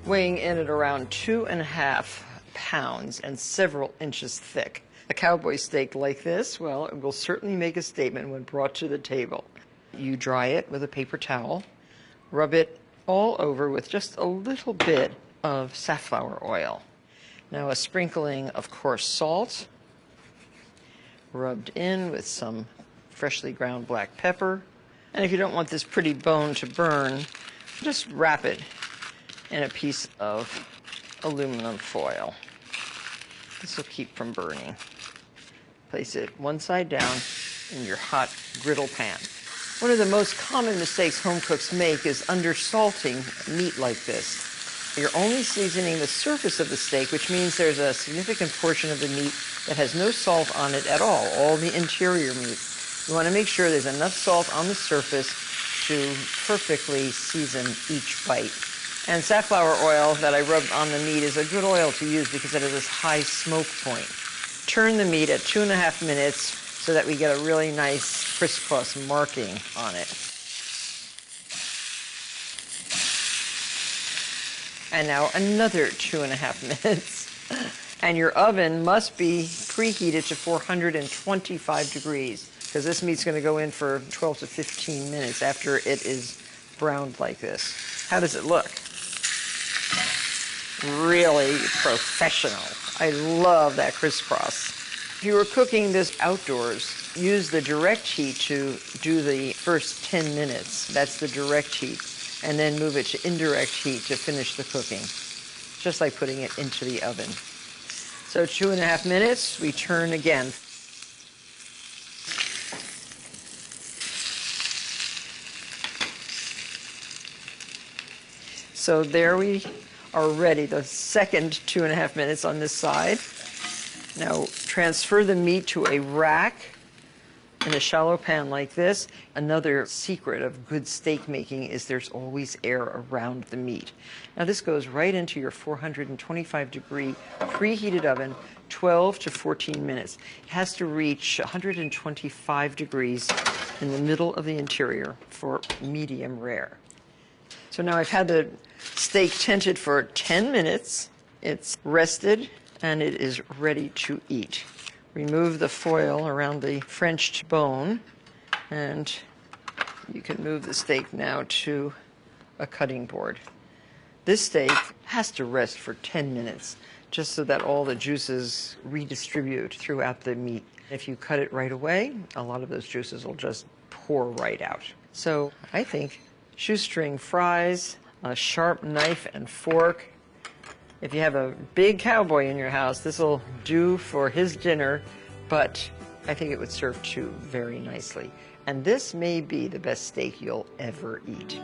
weighing in at around 2.5 pounds and several inches thick. A cowboy steak like this, well, it will certainly make a statement when brought to the table. You dry it with a paper towel, rub it all over with just a little bit of safflower oil. Now a sprinkling of coarse salt, rubbed in with some freshly ground black pepper. And if you don't want this pretty bone to burn, just wrap it in a piece of aluminum foil. This will keep from burning. Place it one side down in your hot griddle pan. One of the most common mistakes home cooks make is undersalting meat like this. You're only seasoning the surface of the steak, which means there's a significant portion of the meat that has no salt on it at all the interior meat. You want to make sure there's enough salt on the surface to perfectly season each bite. And safflower oil that I rubbed on the meat is a good oil to use because it has this high smoke point. Turn the meat at 2.5 minutes so that we get a really nice crisscross marking on it. And now another 2.5 minutes. And your oven must be preheated to 425 degrees because this meat's going to go in for 12 to 15 minutes after it is browned like this. How does it look? Really professional. I love that crisscross. If you were cooking this outdoors, use the direct heat to do the first 10 minutes. That's the direct heat. And then move it to indirect heat to finish the cooking, just like putting it into the oven. So 2.5 minutes, we turn again. So there we are ready, the second 2.5 minutes on this side. Now transfer the meat to a rack in a shallow pan like this. Another secret of good steak making is there's always air around the meat. Now this goes right into your 425 degree preheated oven, 12 to 14 minutes. It has to reach 125 degrees in the middle of the interior for medium rare. So now I've had the steak tented for 10 minutes. It's rested and it is ready to eat. Remove the foil around the Frenched bone, and you can move the steak now to a cutting board. This steak has to rest for 10 minutes, just so that all the juices redistribute throughout the meat. If you cut it right away, a lot of those juices will just pour right out. So I think shoestring fries, a sharp knife and fork. If you have a big cowboy in your house, this will do for his dinner, but I think it would serve two very nicely. And this may be the best steak you'll ever eat.